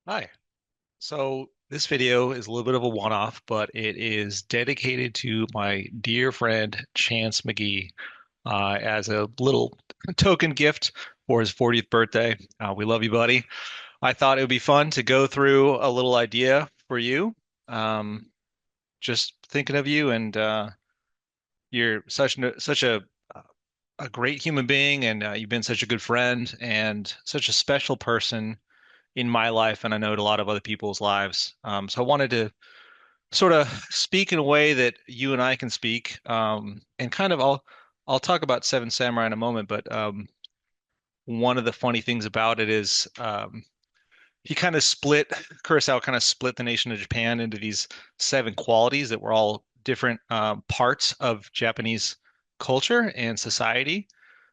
Hi. So this video is a little bit of a one-off, but it is dedicated to my dear friend Chance McGee as a little token gift for his 40th birthday. We love you, buddy. I thought it would be fun to go through a little idea for you. Um, just thinking of you, and you're such a great human being, and you've been such a good friend and such a special person in my life, and I know in a lot of other people's lives. So I wanted to sort of speak in a way that you and I can speak, and kind of I'll talk about Seven Samurai in a moment, but one of the funny things about it is he kind of split Kurosawa kind of split the nation of Japan into these seven qualities that were all different parts of Japanese culture and society.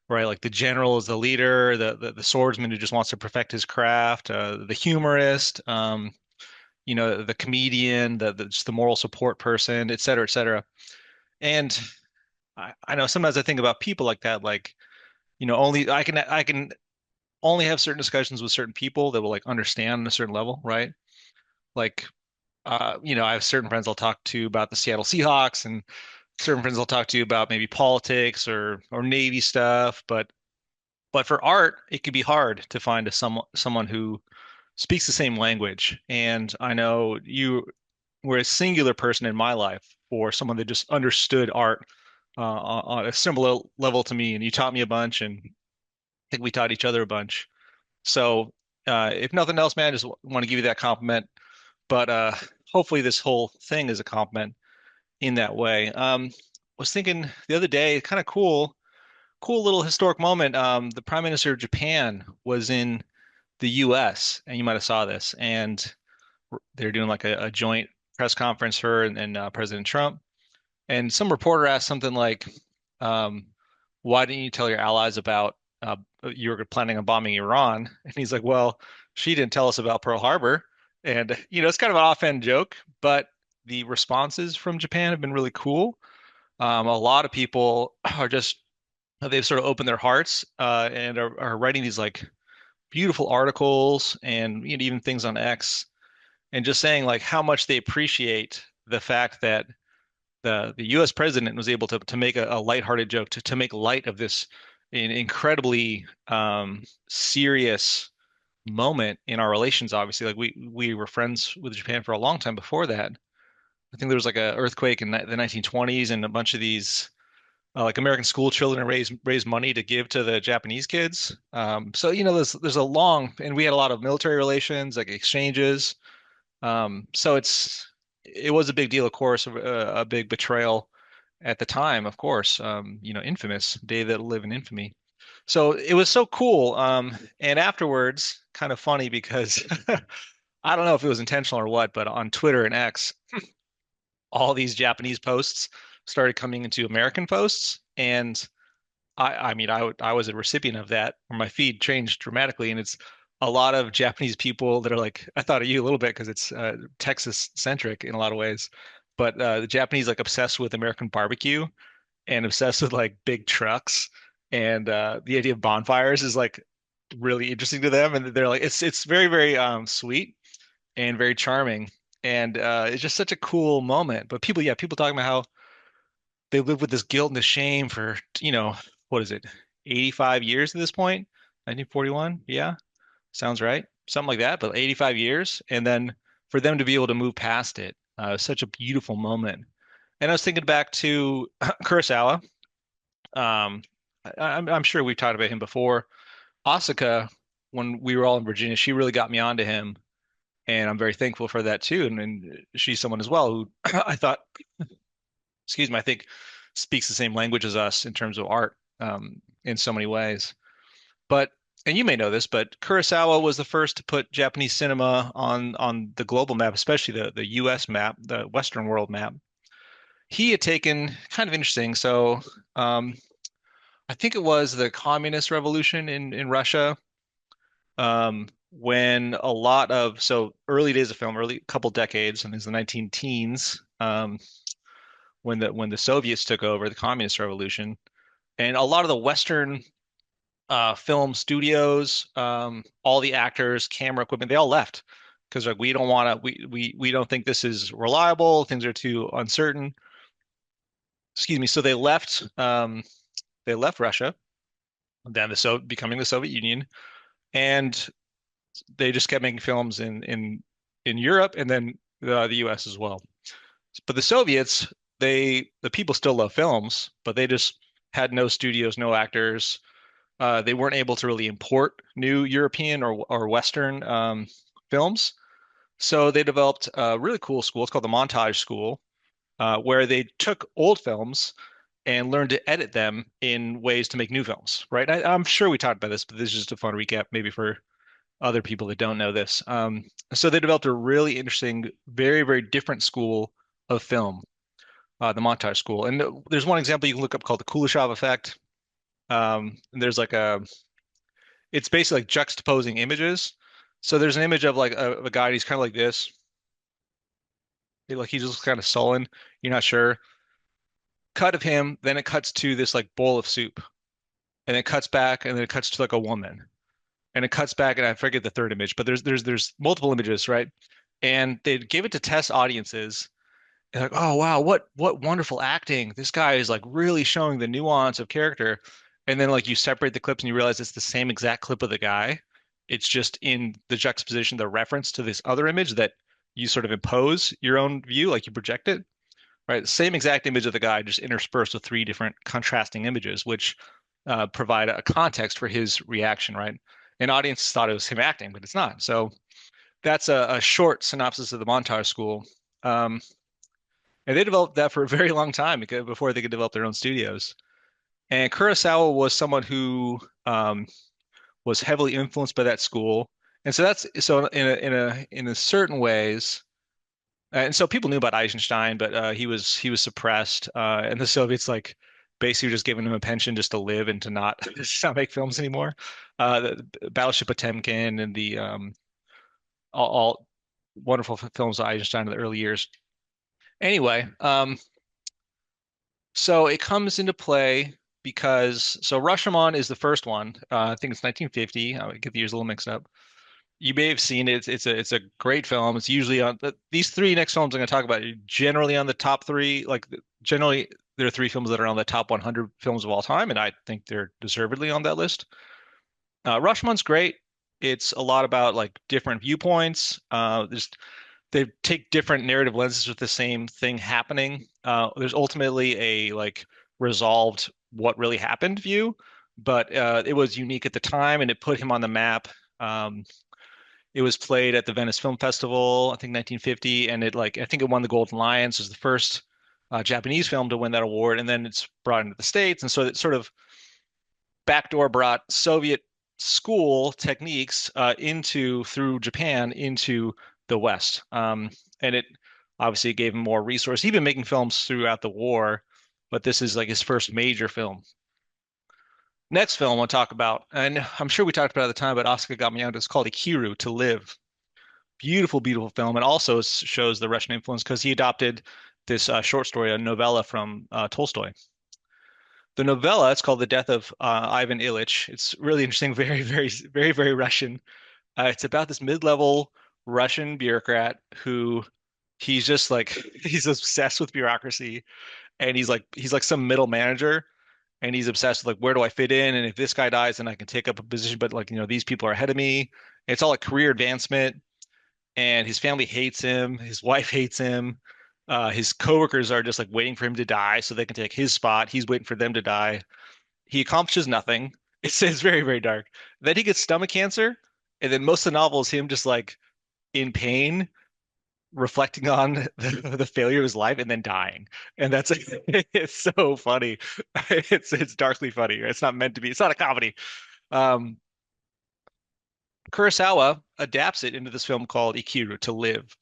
Right, like the general is the leader, the swordsman who just wants to perfect his craft, the humorist, the comedian, just the moral support person, et cetera, et cetera. And I know sometimes I think about people like that, like, only I can only have certain discussions with certain people that will like understand on a certain level, right? Like, I have certain friends I'll talk to about the Seattle Seahawks and certain friends I'll talk to about maybe politics or Navy stuff, but for art, it can be hard to find someone who speaks the same language. And I know you were a singular person in my life for someone that just understood art on a similar level to me. And you taught me a bunch, and I think we taught each other a bunch. So, if nothing else, man, I just want to give you that compliment. But hopefully, this whole thing is a compliment in that way. Was thinking the other day, kind of cool little historic moment. The Prime Minister of Japan was in the U.S., and you might have saw this, and they're doing like a joint press conference, her and President Trump. And some reporter asked something like, um, "Why didn't you tell your allies about you were planning on bombing Iran?" And he's like, "Well, she didn't tell us about Pearl Harbor." And it's kind of an offhand joke, but the responses from Japan have been really cool. A lot of people are just they've sort of opened their hearts and are writing these like beautiful articles and even things on X and just saying like how much they appreciate the fact that the U.S. president was able to make a lighthearted joke to make light of this incredibly serious moment in our relations. Obviously, like we were friends with Japan for a long time before that. I think there was like a earthquake in the 1920s, and a bunch of these like American school children raise money to give to the Japanese kids. So there's a long, and we had a lot of military relations, like exchanges. So it was a big deal, of course, a big betrayal at the time, of course. Infamous day that'll live in infamy. So it was so cool. And afterwards, kind of funny because I don't know if it was intentional or what, but on Twitter and X, all these Japanese posts started coming into American posts, and I mean, I was a recipient of that, where my feed changed dramatically, and it's a lot of Japanese people that are like, I thought of you a little bit because it's Texas centric in a lot of ways, but the Japanese like obsessed with American barbecue and obsessed with like big trucks, and the idea of bonfires is like really interesting to them, and they're like, it's very very sweet and very charming, and it's just such a cool moment. But people, yeah, people talking about how they live with this guilt and this shame for, what is it, 85 years at this point? 1941? Yeah, sounds right. Something like that, but 85 years. And then for them to be able to move past it, such a beautiful moment. And I was thinking back to Kurosawa. Um, I'm sure we've talked about him before. Asuka, when we were all in Virginia, she really got me onto him. And I'm very thankful for that too. And she's someone as well who I thought, excuse me, I think speaks the same language as us in terms of art in so many ways. But and you may know this, but Kurosawa was the first to put Japanese cinema on the global map, especially the U.S. map, the Western world map. He had taken kind of interesting. So I think it was the communist revolution in Russia when a lot of so early days of film, early couple decades, and it's the 19 teens when the Soviets took over the communist revolution, and a lot of the Western film studios, all the actors, camera equipment, they all left. because like we don't want to we don't think this is reliable. Things are too uncertain. Excuse me. So they left Russia, then becoming the Soviet Union, and they just kept making films in Europe and then the US as well. But the Soviets, the people still love films, but they just had no studios, no actors. They weren't able to really import new European or Western films. So they developed a really cool school. It's called the Montage School, where they took old films and learned to edit them in ways to make new films, right? I'm sure we talked about this, but this is just a fun recap, maybe for other people that don't know this. So they developed a really interesting, very, very different school of film, the Montage School. And there's one example you can look up called the Kuleshov effect. And there's like it's basically like juxtaposing images. So there's an image of like a guy, he's kind of like this, like he's just kind of sullen. You're not sure. Cut of him, then it cuts to this like bowl of soup, and it cuts back, and then it cuts to like a woman, and it cuts back, and I forget the third image, but there's multiple images, right? And they give it to test audiences. And like, oh wow, what wonderful acting! This guy is like really showing the nuance of character. And then like you separate the clips and you realize it's the same exact clip of the guy. It's just in the juxtaposition, the reference to this other image that you sort of impose your own view, like you project it, right? Same exact image of the guy, just interspersed with three different contrasting images, which provide a context for his reaction, right? And audience thought it was him acting, but it's not. So that's a short synopsis of the Montage School. Um, and they developed that for a very long time before they could develop their own studios. And Kurosawa was someone who was heavily influenced by that school. And so that's so in a certain ways. And so people knew about Eisenstein, but he was suppressed, and the Soviets like basically just giving him a pension just to live and to not just not make films anymore. The Battleship Potemkin and the all wonderful films of Eisenstein in the early years. Anyway, so it comes into play because so Rashomon is the first one. I think it's 1950. I get the years a little mixed up. You may have seen it. It's a great film. It's usually on these three next films I'm going to talk about are generally on the top three. Like generally, there are three films that are on the top 100 films of all time, and I think they're deservedly on that list. Rashomon's great. It's a lot about like different viewpoints. They take different narrative lenses with the same thing happening. There's ultimately a like resolved what really happened view, but it was unique at the time, and it put him on the map. Um, it was played at the Venice Film Festival, I think 1950, and it like I think it won the Golden Lions. It was the first Japanese film to win that award, and then it's brought into the States, and so it sort of backdoor brought Soviet school techniques into through Japan into the West, and it obviously gave him more resource. He'd been making films throughout the war, but this is like his first major film. Next film I'll talk about, and I'm sure we talked about it at the time, but Oscar Gamianto is called Ikiru, To Live. Beautiful, beautiful film. And also shows the Russian influence because he adopted this short story, a novella from Tolstoy. The novella, it's called The Death of Ivan Ilyich. It's really interesting, very, very, very, very Russian. It's about this mid-level Russian bureaucrat who he's just like he's obsessed with bureaucracy, and he's like some middle manager, and he's obsessed with like where do I fit in, and if this guy dies, then I can take up a position, but like these people are ahead of me. It's all like career advancement, and his family hates him. His wife hates him. His coworkers are just like waiting for him to die so they can take his spot. He's waiting for them to die. He accomplishes nothing. It's very, very dark. Then he gets stomach cancer, and then most of the novel is him just like in pain, reflecting on the failure of his life, and then dying. And that's it's so funny. It's darkly funny. It's not meant to be. It's not a comedy. Um, Kurosawa adapts it into this film called Ikiru, To Live.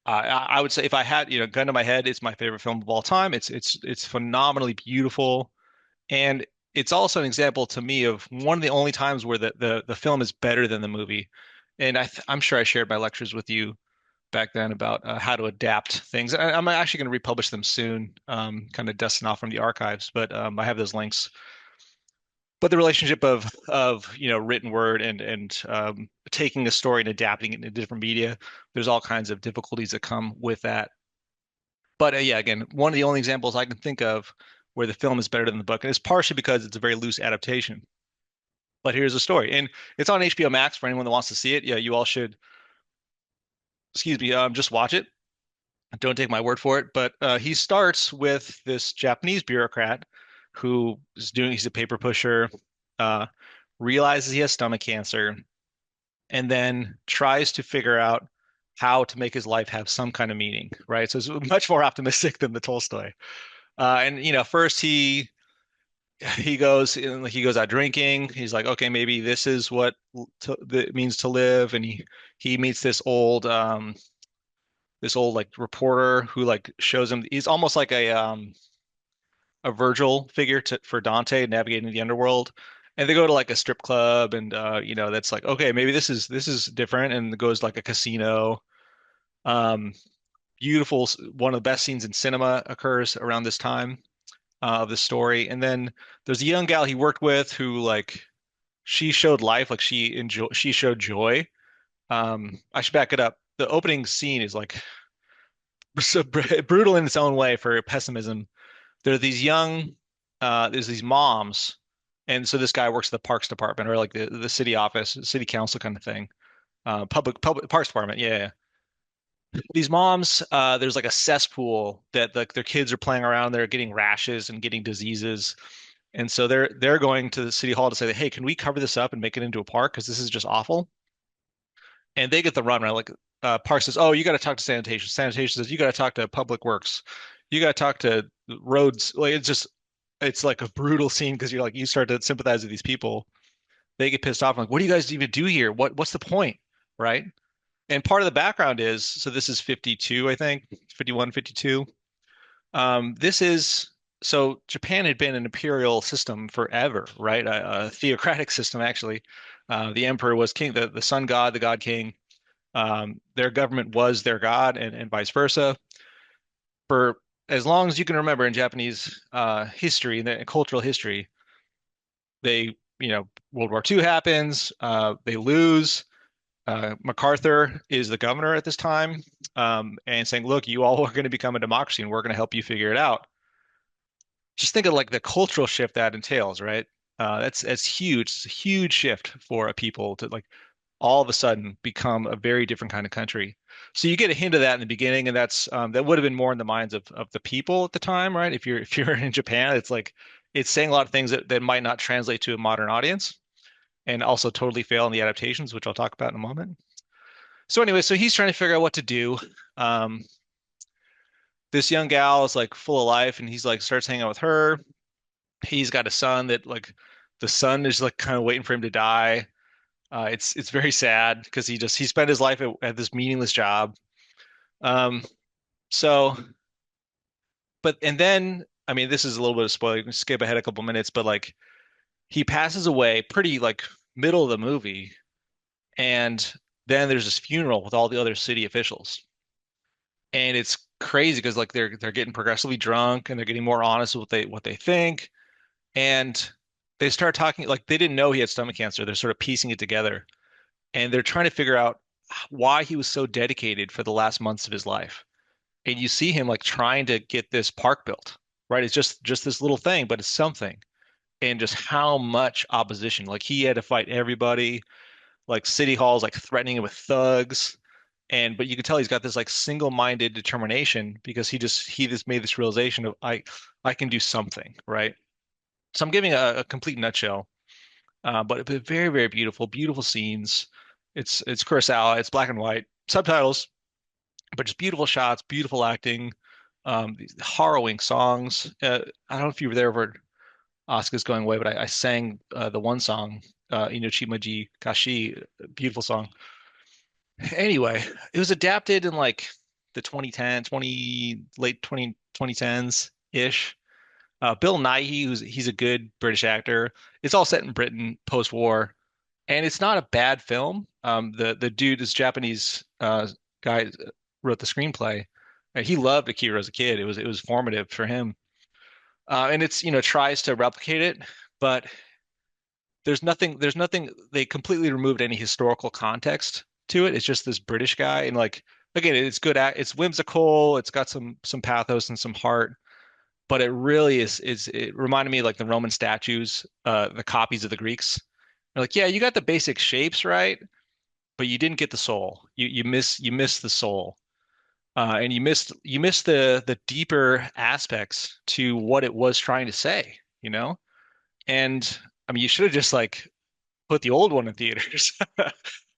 I would say if I had, gun to my head, it's my favorite film of all time. It's phenomenally beautiful, and it's also an example to me of one of the only times where the film is better than the movie. And I'm sure I shared my lectures with you back then about how to adapt things. I'm actually going to republish them soon, kind of dusting off from the archives, but I have those links. but the relationship of written word and taking a story and adapting it into different media, there's all kinds of difficulties that come with that. But yeah, again, one of the only examples I can think of where the film is better than the book, and it's partially because it's a very loose adaptation. But here's the story, and it's on HBO Max for anyone that wants to see it. Yeah, you all should, excuse me, just watch it. Don't take my word for it. But he starts with this Japanese bureaucrat who is doing, he's a paper pusher, uh, realizes he has stomach cancer, and then tries to figure out how to make his life have some kind of meaning, right? So it's much more optimistic than the Tolstoy. And first he goes out drinking. He's like, okay, maybe this is what it means to live. And he meets this old like reporter who like shows him. He's almost like a Virgil figure for Dante navigating the underworld. And they go to like a strip club, and that's like, okay, maybe this is different, and it goes like a casino. Um, Beautiful. One of the best scenes in cinema occurs around this time of the story. And then there's a young gal he worked with who like she showed life, like she showed joy. I should back it up. The opening scene is like so brutal in its own way for pessimism. There are these there's these moms, and so this guy works at the parks department or like the city office, city council kind of thing. Public parks department, yeah. Yeah. These moms, there's like a cesspool that like their kids are playing around. They're getting rashes and getting diseases. And so they're going to the city hall to say, hey, can we cover this up and make it into a park? Because this is just awful. And they get the run, right? Like Park says, oh, you got to talk to sanitation. Sanitation says, you got to talk to public works. You got to talk to roads. Like it's like a brutal scene because you're like, you start to sympathize with these people. They get pissed off. Like, what do you guys even do here? What's the point? Right? And part of the background is, so this is 52, I think, 51, 52. This is so Japan had been an imperial system forever, right? A theocratic system, actually. The emperor was king, the sun god, the god king. Their government was their god, and vice versa. For as long as you can remember in Japanese history and cultural history, World War II happens, they lose. MacArthur is the governor at this time, and saying, look, you all are going to become a democracy and we're going to help you figure it out. Just think of like the cultural shift that entails, right? That's huge. It's a huge shift for a people to like all of a sudden become a very different kind of country. So you get a hint of that in the beginning, and that would have been more in the minds of the people at the time, right? If you're in Japan, it's like it's saying a lot of things that might not translate to a modern audience, and also totally fail in the adaptations, which I'll talk about in a moment. So anyway, so he's trying to figure out what to do. Um, this young gal is like full of life, and he's like starts hanging out with her. He's got a son that like the son is like kind of waiting for him to die. It's very sad because he spent his life at this meaningless job. Um, so, but and then I mean, this is a little bit of spoiler. You can skip ahead a couple minutes, but like he passes away pretty like middle of the movie, and then there's this funeral with all the other city officials, and it's crazy because like they're getting progressively drunk and they're getting more honest with what they think, and they start talking like they didn't know he had stomach cancer. They're sort of piecing it together, and they're trying to figure out why he was so dedicated for the last months of his life. And you see him like trying to get this park built, right? It's just this little thing, but it's something. And just how much opposition. Like he had to fight everybody, like city halls, like threatening him with thugs. And but you can tell he's got this like single-minded determination because he just made this realization of I can do something, right? So I'm giving a complete nutshell. But very, very beautiful, beautiful scenes. It's Kurosawa. It's black and white subtitles, but just beautiful shots, beautiful acting, these harrowing songs. I don't know if you were there for Asuka's Going Away, but I sang the one song, Inochimaji Kashi, beautiful song. Anyway, it was adapted in like the 2010, 20, late 2010s ish. Bill Nighy, he's a good British actor. It's all set in Britain post-war, and it's not a bad film. The dude, this Japanese guy, wrote the screenplay. He loved Akira as a kid. It was formative for him, and it's tries to replicate it, but there's nothing they completely removed any historical context to it. It's just this British guy and like again, it's whimsical, it's got some pathos and some heart, but it really is it reminded me of like the Roman statues, the copies of the Greeks. They're like, yeah, you got the basic shapes right, but you didn't get the soul. You miss the soul. And you missed the deeper aspects to what it was trying to say, you know? And I mean, you should have just like put the old one in theaters.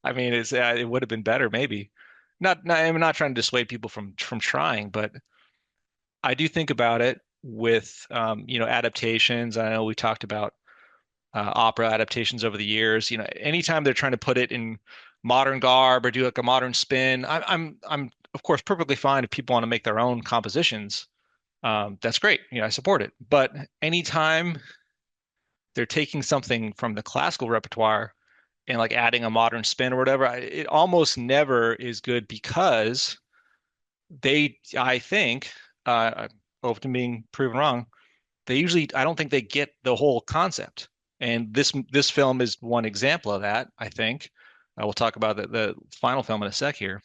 I mean, it would have been better maybe. I'm not trying to dissuade people from trying, but I do think about it with adaptations. I know we talked about opera adaptations over the years. Anytime they're trying to put it in modern garb or do like a modern spin, I'm of course perfectly fine if people want to make their own compositions. That's great. I support it. But anytime they're taking something from the classical repertoire and like adding a modern spin or whatever, it almost never is good because I think, often being proven wrong, I don't think they get the whole concept. And this film is one example of that, I think. We'll talk about the final film in a sec here,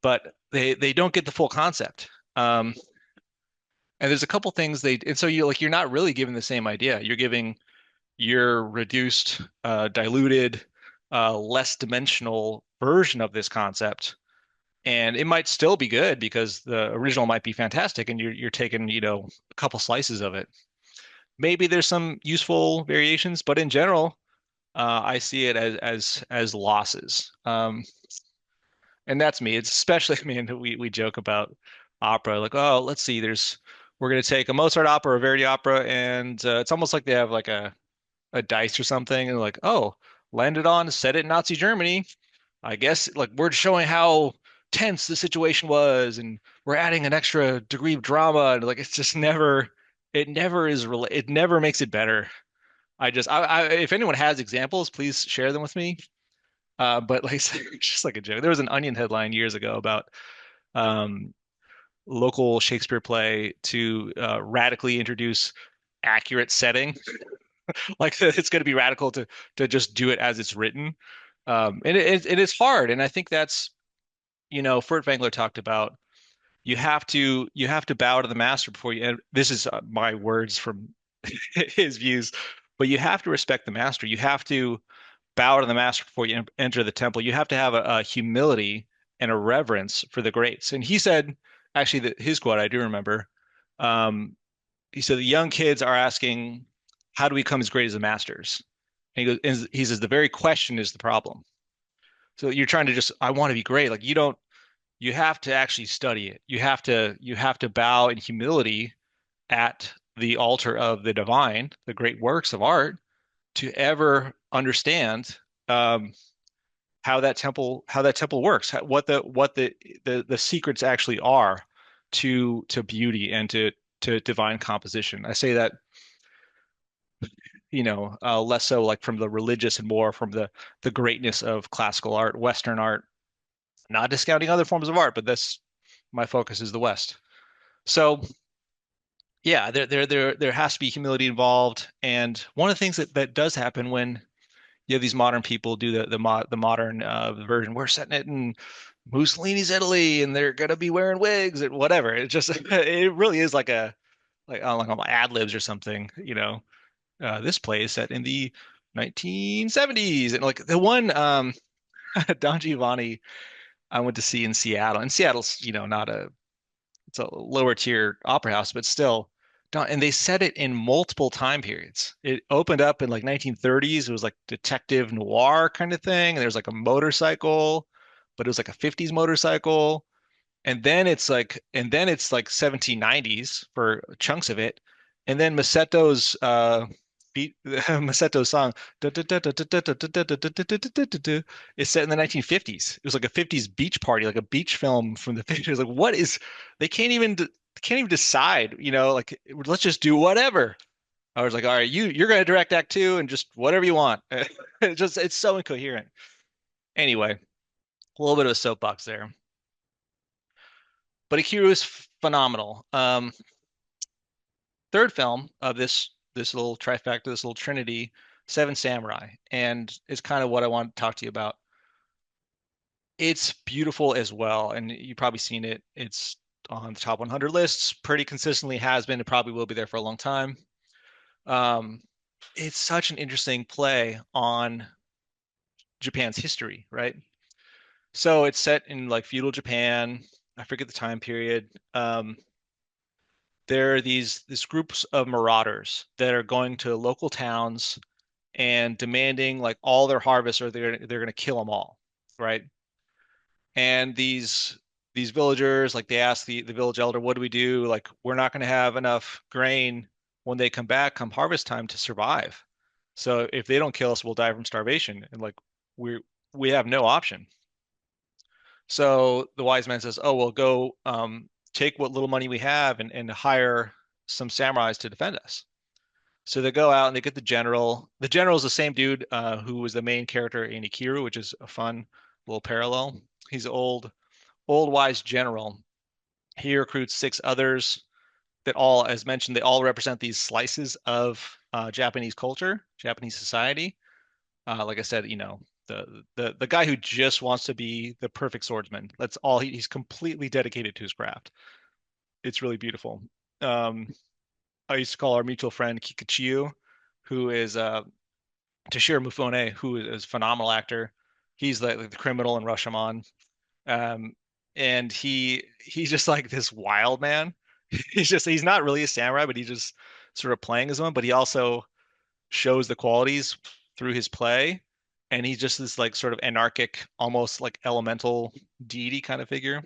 but they don't get the full concept. And there's a couple things and so you're not really giving the same idea. You're giving your reduced, diluted, less dimensional version of this concept. And it might still be good because the original might be fantastic and you're taking, a couple slices of it. Maybe there's some useful variations, but in general, I see it as losses. And that's me. It's especially, I mean, we joke about opera, like, oh, let's see, we're gonna take a Mozart opera or a Verdi opera, and it's almost like they have like a dice or something, and like, oh, landed on, set it in Nazi Germany. I guess like we're showing how tense the situation was, and we're adding an extra degree of drama, and like it's just never, it never makes it better. If anyone has examples, please share them with me. But like, it's just like a joke. There was an Onion headline years ago about um, local Shakespeare play to radically introduce accurate setting. Like it's going to be radical to just do it as it's written. And it is hard. And I think that's, Furtwängler talked about you have to bow to the master before you. And this is my words from his views, but you have to respect the master. You have to bow to the master before you enter the temple. You have to have a humility and a reverence for the greats. And he said, actually, his quote I do remember. Um, he said the young kids are asking, "How do we become as great as the masters?" And he says the very question is the problem. So you're trying to just, I want to be great. Like you don't, you have to actually study it. You have to bow in humility at the altar of the divine, the great works of art, to ever understand um, how that temple works, what the secrets actually are to beauty and to divine composition. I say that less so like from the religious and more from the greatness of classical art, Western art, not discounting other forms of art, but this my focus is the West. So yeah, there has to be humility involved, and one of the things that does happen when you have these modern people do the modern version. We're setting it in Mussolini's Italy, and they're gonna be wearing wigs and whatever. It just it really is like on ad libs or something. This play is set in the 1970s, and like the one Don Giovanni I went to see in Seattle. And Seattle's not it's a lower tier opera house, but still. And they set it in multiple time periods. It opened up in like 1930s. It was like detective noir kind of thing. And there's like a motorcycle, but it was like a 50s motorcycle. And then it's like 1790s for chunks of it. And then Maseto's beat Maseto's song is set in the 1950s. It was like a 50s beach party, like a beach film from the 50s. Like what is they can't even decide, like let's just do whatever. I was like, all right, you're gonna direct act two and just whatever you want. It's so incoherent. Anyway, a little bit of a soapbox there. But Akira is phenomenal. Third film of this little trifecta, this little trinity. Seven Samurai, and it's kind of what I want to talk to you about. It's beautiful as well, and you've probably seen it. It's on the top 100 lists pretty consistently, has been, it probably will be there for a long time. Um, it's such an interesting play on Japan's history, right? So it's set in like feudal Japan. I forget the time period. There are these groups of marauders that are going to local towns and demanding like all their harvests, or they're going to kill them all, right? And these villagers, like they ask the village elder, what do we do? Like, we're not going to have enough grain when they come back come harvest time to survive. So if they don't kill us, we'll die from starvation. And like we we have no option. So the wise man says, "Oh, well, go take what little money we have and hire some samurais to defend us." So they go out and they get the general. The general is the same dude who was the main character in Ikiru, which is a fun little parallel. He's old wise general. He recruits six others that all, as mentioned, they all represent these slices of Japanese culture, Japanese society. Like I said, the guy who just wants to be the perfect swordsman. That's all he's completely dedicated to his craft. It's really beautiful. Um, I used to call our mutual friend Kikachiyo, who is Toshiro Mifune, who is a phenomenal actor. He's like the criminal in Rashomon. Um, and he's just like this wild man. He's not really a samurai, but he's just sort of playing as one, but he also shows the qualities through his play. And he's just this like sort of anarchic, almost like elemental deity kind of figure.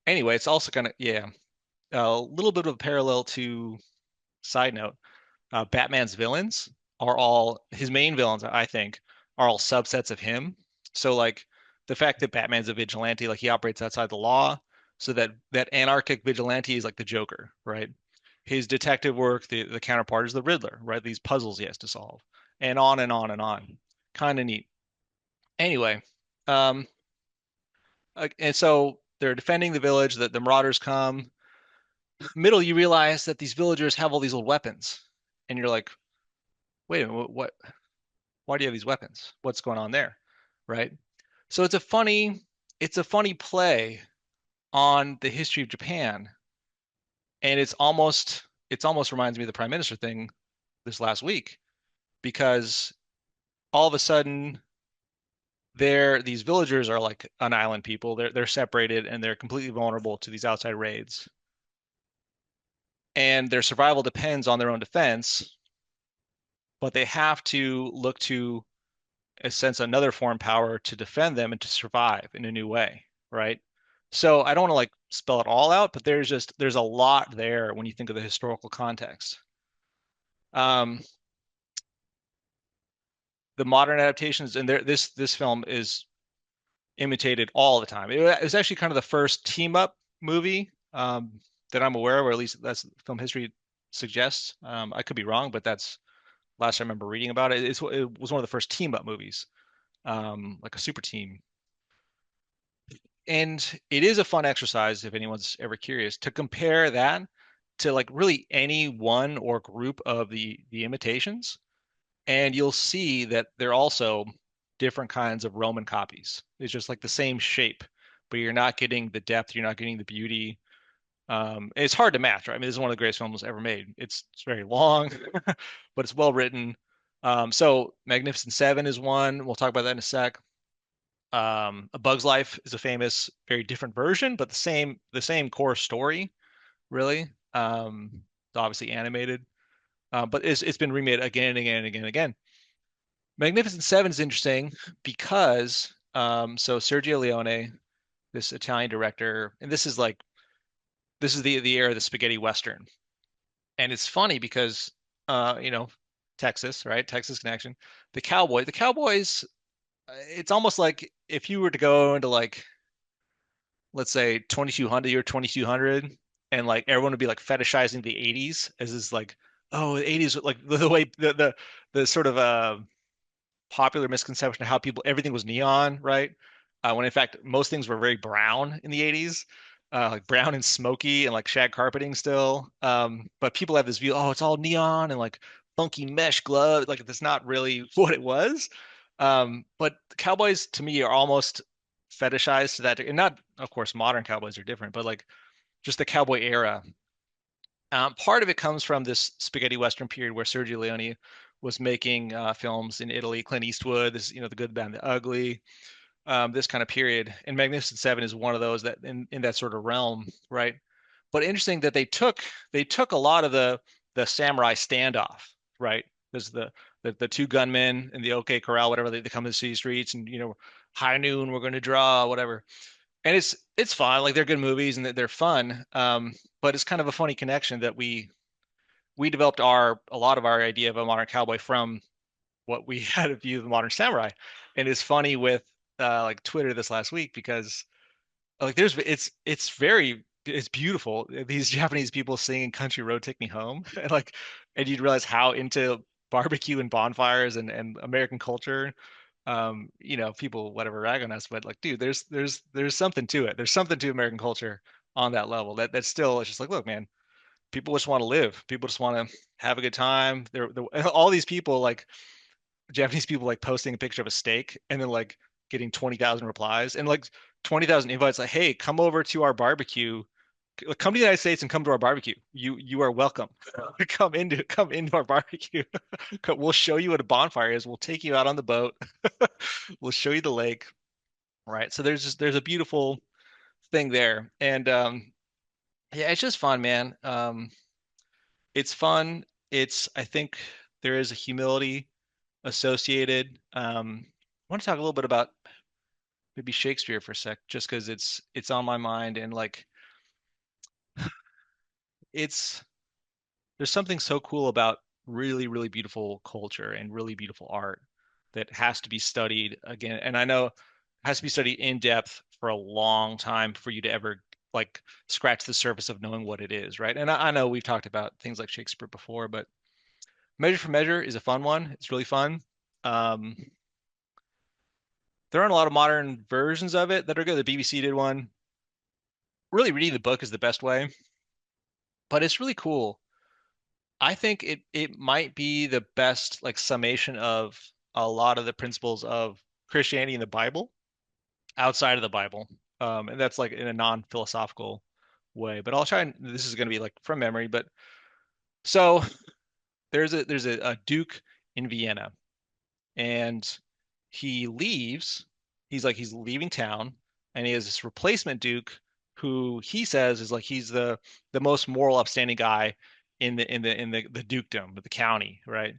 Anyway, it's also kind of, yeah, a little bit of a parallel to, side note, Batman's villains are all his main villains, I think, are all subsets of him. So like the fact that Batman's a vigilante, like he operates outside the law, so that anarchic vigilante is like the Joker, right? His detective work, the counterpart is the Riddler, right? These puzzles he has to solve, and on and on and on. Kind of neat. Anyway, um, and so they're defending the village. That the marauders come. Middle, you realize that these villagers have all these old weapons, and you're like, wait a minute, what? Why do you have these weapons? What's going on there? Right? So it's a funny play on the history of Japan, and it's almost reminds me of the prime minister thing this last week because all of a sudden these villagers are like an island people. They're separated and they're completely vulnerable to these outside raids. And their survival depends on their own defense, but they have to look to a sense another foreign power to defend them and to survive in a new way, right? So I don't want to like spell it all out, but there's a lot there when you think of the historical context. Um, the modern adaptations and this film is imitated all the time. It was actually kind of the first team up movie that I'm aware of, or at least that's film history suggests. I could be wrong, but that's last I remember reading about it. It was one of the first team up movies, like a super team. And it is a fun exercise if anyone's ever curious to compare that to like really any one or group of the imitations, and you'll see that they're also different kinds of Roman copies. It's just like the same shape, but you're not getting the depth, you're not getting the beauty. It's hard to match, right? I mean, this is one of the greatest films ever made. It's very long, but it's well written. So Magnificent Seven is one. We'll talk about that in a sec. A Bug's Life is a famous, very different version, but the same core story, really. Obviously animated, but it's been remade again and again and again and again. Magnificent Seven is interesting because so Sergio Leone, this Italian director, and this is the era of the spaghetti western, and it's funny because Texas, right? Texas connection. The Cowboys. It's almost like if you were to go into like let's say 2200 or 2200 and like everyone would be like fetishizing the 80s as is like oh the 80s like the way the sort of popular misconception of how people everything was neon, right? When in fact most things were very brown in the 80s, like brown and smoky and like shag carpeting still. But people have this view, oh, it's all neon and like funky mesh glove. Like that's not really what it was. But cowboys to me are almost fetishized to that, and not, of course, modern cowboys are different, but like just the cowboy era. Part of it comes from this spaghetti western period where Sergio Leone was making films in Italy. Clint Eastwood, this, the good, bad, and the ugly. This kind of period, and Magnificent Seven is one of those that in that sort of realm, right? But interesting that they took a lot of the samurai standoff, right? There's the two gunmen in the OK Corral, whatever they come to the city streets, and high noon we're going to draw whatever, and it's fun. Like they're good movies and they're fun. But it's kind of a funny connection that we developed our a lot of our idea of a modern cowboy from what we had a view of the modern samurai. And it's funny with like Twitter this last week because like it's beautiful. These Japanese people singing Country Road Take Me Home and you'd realize how into barbecue and bonfires and American culture. People whatever rag on us, but like, dude, there's something to it. There's something to American culture on that level. That's still it's just like, look, man, people just want to live. People just want to have a good time. All these people like Japanese people like posting a picture of a steak and then like getting 20,000 replies and like 20,000 invites like, hey, come over to our barbecue. Like, come to the United States and come to our barbecue. You are welcome. Come into our barbecue. We'll show you what a bonfire is. We'll take you out on the boat. We'll show you the lake. Right. So there's a beautiful thing there. And yeah, it's just fun, man. It's fun. I think there is a humility associated. I want to talk a little bit about maybe Shakespeare for a sec, just because it's on my mind and like it's there's something so cool about really, really beautiful culture and really beautiful art that has to be studied again. And I know it has to be studied in depth for a long time for you to ever like scratch the surface of knowing what it is, right? And I know we've talked about things like Shakespeare before, but Measure for Measure is a fun one. It's really fun. Um, there aren't a lot of modern versions of it that are good. The BBC did one. Really reading the book is the best way, but it's really cool. I think it might be the best like summation of a lot of the principles of Christianity in the Bible outside of the Bible. And that's like in a non-philosophical way. But I'll try and this is going to be like from memory. But so there's a duke in Vienna, and he leaves. He's leaving town, and he has this replacement duke who he says is like he's the most moral, upstanding guy in the dukedom, the county, right?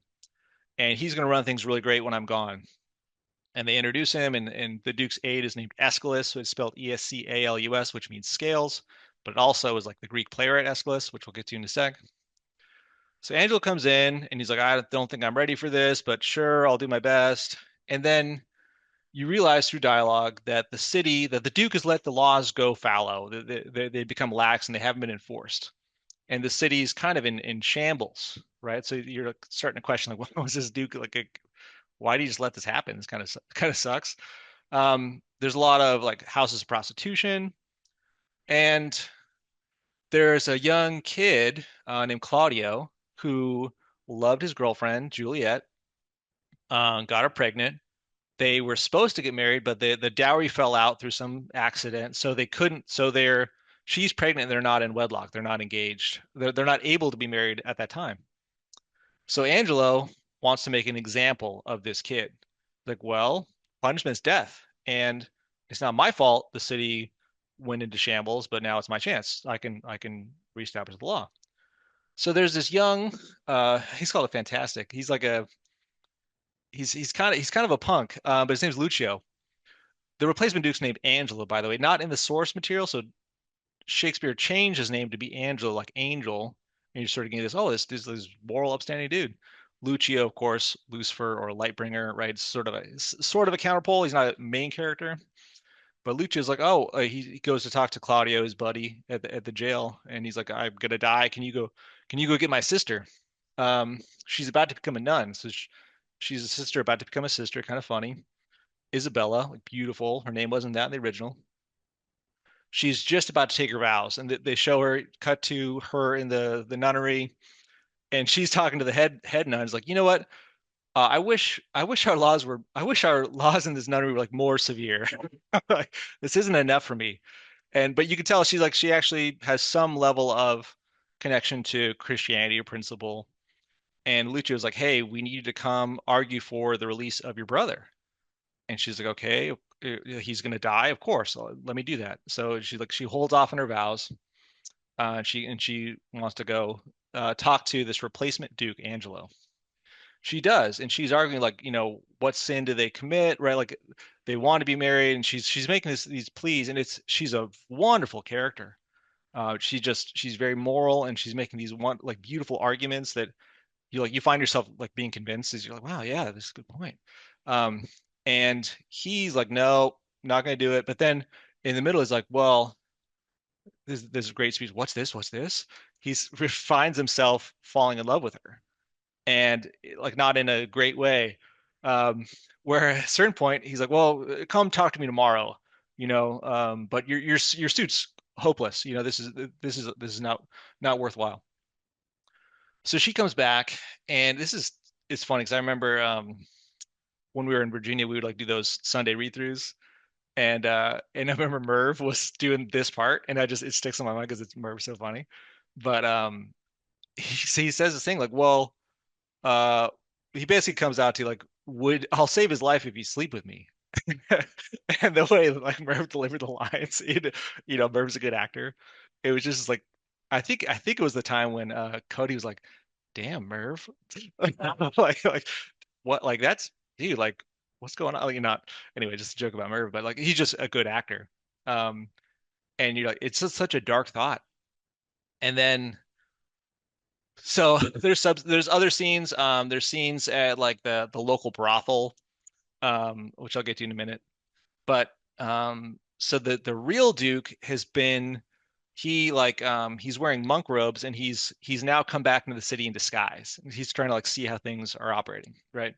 And he's going to run things really great when I'm gone. And they introduce him, and the duke's aide is named Aeschylus, so it's spelled Escalus, which means scales, but it also is like the Greek playwright Aeschylus, which we'll get to in a sec. So Angelo comes in and he's like, I don't think I'm ready for this, but sure, I'll do my best. And then you realize through dialogue that that the Duke has let the laws go fallow. They become lax and they haven't been enforced. And the city's kind of in shambles, right? So you're like starting to question, like, what was this Duke like? Why do you just let this happen? This kind of sucks. There's a lot of like houses of prostitution, and there's a young kid named Claudio who loved his girlfriend, Juliet, got her pregnant. They were supposed to get married, but the dowry fell out through some accident, so they couldn't. So she's pregnant. They're not in wedlock. They're not engaged. They're not able to be married at that time. So Angelo wants to make an example of this kid. Like, well, punishment's death, and it's not my fault the city went into shambles, but now it's my chance. I can reestablish the law. So there's this young, he's called a fantastic. He's kind of a punk, but his name's Lucio. The replacement Duke's named Angelo, by the way, not in the source material. So Shakespeare changed his name to be Angelo, like angel, and you're sort of getting this moral, upstanding dude. Lucio, of course, Lucifer or Lightbringer, right? Sort of a counterpole. He's not a main character, but Lucio's like, oh, he goes to talk to Claudio, his buddy, at the jail, and he's like, I'm gonna die. Can you go get my sister? She's about to become a nun, so she's a sister about to become a sister. Kind of funny. Isabella, like beautiful. Her name wasn't that in the original. She's just about to take her vows, and they show her cut to her in the nunnery, And she's talking to the head nuns, like, you know what? I wish our laws in this nunnery were like more severe. Like, this isn't enough for me. And but you can tell she's like she actually has some level of connection to Christianity or principle. And Lucio's like, hey, we need you to come argue for the release of your brother. And she's like, okay, he's gonna die, of course. Let me do that. So she holds off on her vows. She wants to go talk to this replacement Duke, Angelo. She does, and she's arguing like, what sin do they commit, right? Like they want to be married, and she's making these pleas, and it's she's a wonderful character. She's very moral, and she's making these one like beautiful arguments that you find yourself like being convinced as you're like, wow, yeah, this is a good point. Um, and he's like, no, not going to do it. But then in the middle is like, well, this is a great speech. What's this? What's this? He's finds himself falling in love with her, and like not in a great way. Um, where at a certain point he's like, well, come talk to me tomorrow, but your suit's hopeless. This is not worthwhile. So she comes back, and this is it's funny because I remember when we were in Virginia, we would like do those Sunday read-throughs, and I remember Merv was doing this part, and I just it sticks in my mind because it's Merv so funny. But he says this thing like, well, uh, he basically comes out to like, would I'll save his life if you sleep with me. And the way like Merv delivered the lines, Merv's a good actor. It was just like, I think it was the time when Cody was like, "Damn, Merv," like what, like that's dude, like what's going on? Like, not anyway, just a joke about Merv, but like he's just a good actor. Um, and you're like, it's just such a dark thought. And then so there's other scenes. There's scenes at like the local brothel, which I'll get to in a minute. But so the real Duke has been he's wearing monk robes, and he's now come back into the city in disguise. He's trying to like see how things are operating, right?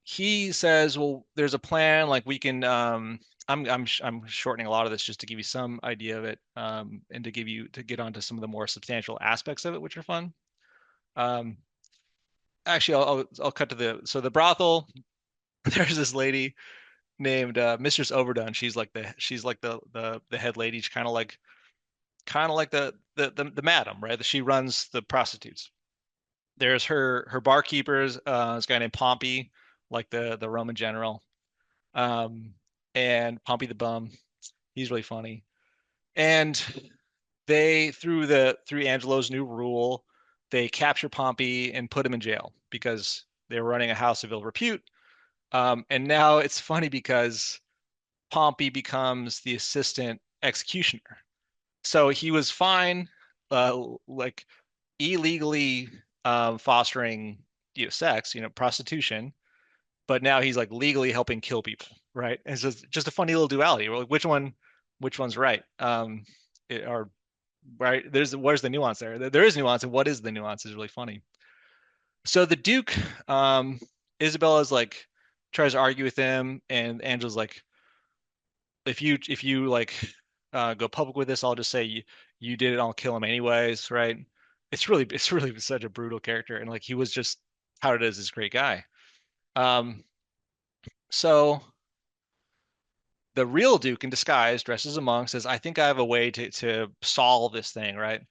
He says, well, there's a plan, like we can I'm shortening a lot of this just to give you some idea of it, and to get onto some of the more substantial aspects of it, which are fun. Um, Actually, I'll cut to the brothel. There's this lady named Mistress Overdone. She's like the head lady. She's kind of like the madam, right? She runs the prostitutes. There's her barkeepers, this guy named Pompey, like the Roman general, um, and Pompey the bum. He's really funny. And they through Angelo's new rule, they capture Pompey and put him in jail because they were running a house of ill repute. And now it's funny because Pompey becomes the assistant executioner. So he was fine, like illegally fostering, sex, prostitution, but now he's like legally helping kill people, right? And it's just a funny little duality. We're like, which one's right? Or right? Where's the nuance there? There is nuance, and what is the nuance is really funny. So the Duke, Isabella's like tries to argue with him, and Angela's like, if you like go public with this, I'll just say you did it. I'll kill him anyways, right? It's really such a brutal character, and like he was just touted as this great guy. Um, so the real Duke in disguise, dressed as a monk, says, "I think I have a way to solve this thing, right?"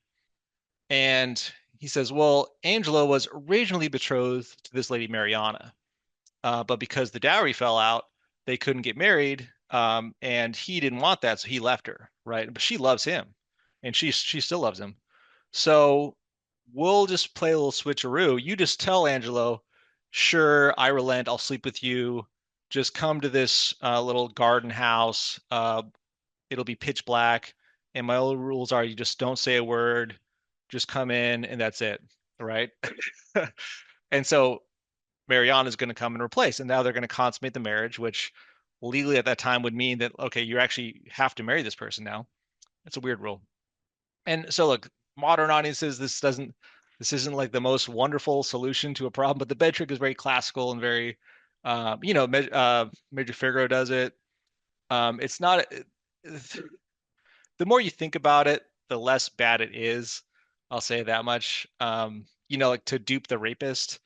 And he says, "Well, Angela was originally betrothed to this lady Mariana, but because the dowry fell out, they couldn't get married, and he didn't want that, so he left her, right? But she loves him, and she still loves him. So we'll just play a little switcheroo. You just tell Angelo, sure, I relent. I'll sleep with you. Just come to this little garden house. It'll be pitch black, and my only rules are you just don't say a word. Just come in, and that's it, right?" And so Mariana is going to come and replace, and now they're going to consummate the marriage, which legally at that time would mean that okay, you actually have to marry this person now. It's a weird rule. And so look, modern audiences, this isn't like the most wonderful solution to a problem, but the bed trick is very classical and very, Major Figaro does it. It's not. The more you think about it, the less bad it is. I'll say that much. Like to dupe the rapist.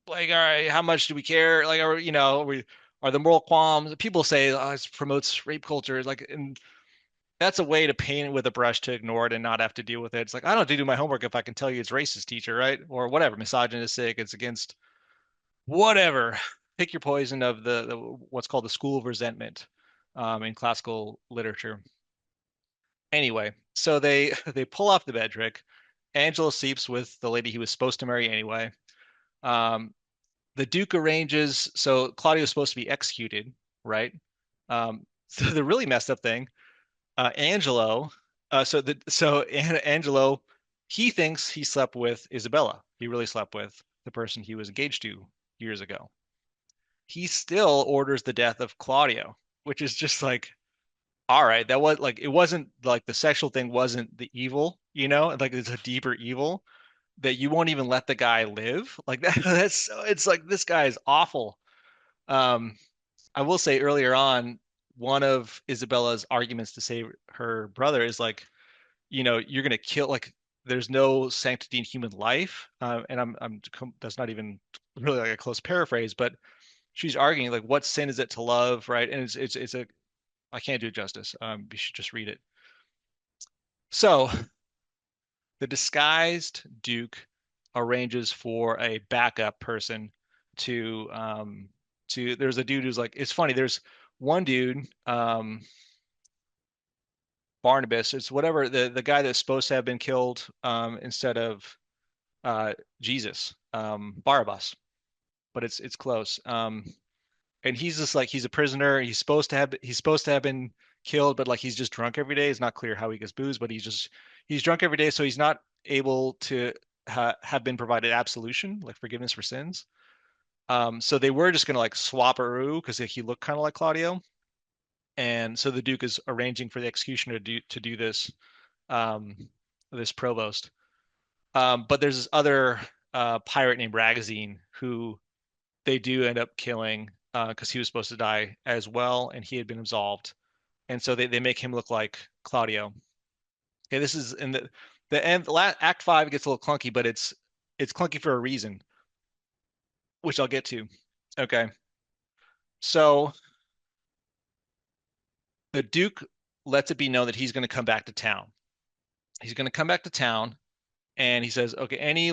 Like, all right, how much do we care? Like, are the moral qualms? People say, oh, it promotes rape culture. Like, and that's a way to paint it with a brush to ignore it and not have to deal with it. It's like I don't have to do my homework if I can tell you it's racist, teacher, right? Or whatever, misogynistic. It's against whatever. Pick your poison of the what's called the school of resentment in classical literature. Anyway, so they they pull off the bed trick. Angelo sleeps with the lady he was supposed to marry anyway. Um, the Duke arranges, so Claudio's supposed to be executed, right? So the really messed up thing, Angelo, Angelo, he thinks he slept with Isabella. He really slept with the person he was engaged to years ago. He still orders the death of Claudio, which is just like, all right, that was like it wasn't like the sexual thing wasn't the evil, like it's a deeper evil that you won't even let the guy live. Like that, it's like this guy is awful. Um, I will say earlier on, one of Isabella's arguments to save her brother is like, you're gonna kill like there's no sanctity in human life. And that's not even really like a close paraphrase, but she's arguing like what sin is it to love, right? And it's a I can't do it justice. You should just read it. So the disguised Duke arranges for a backup person to there's a dude who's like it's funny, there's one dude, Barnabas, it's whatever the guy that's supposed to have been killed instead of Jesus, Barabbas, but it's close. And he's just like he's a prisoner. He's supposed to have been killed, but like he's just drunk every day. It's not clear how he gets booze, but he's drunk every day, so he's not able to have been provided absolution, like forgiveness for sins. So they were just gonna like swap Aru because he looked kind of like Claudio, and so the Duke is arranging for the executioner to do this um, this provost. But there's this other pirate named Ragazine who they do end up killing because he was supposed to die as well, and he had been absolved. And so they make him look like Claudio. Okay, this is in the end. Act five gets a little clunky, but it's clunky for a reason, which I'll get to. Okay, so the Duke lets it be known that he's going to come back to town. He's going to come back to town, and he says, okay, any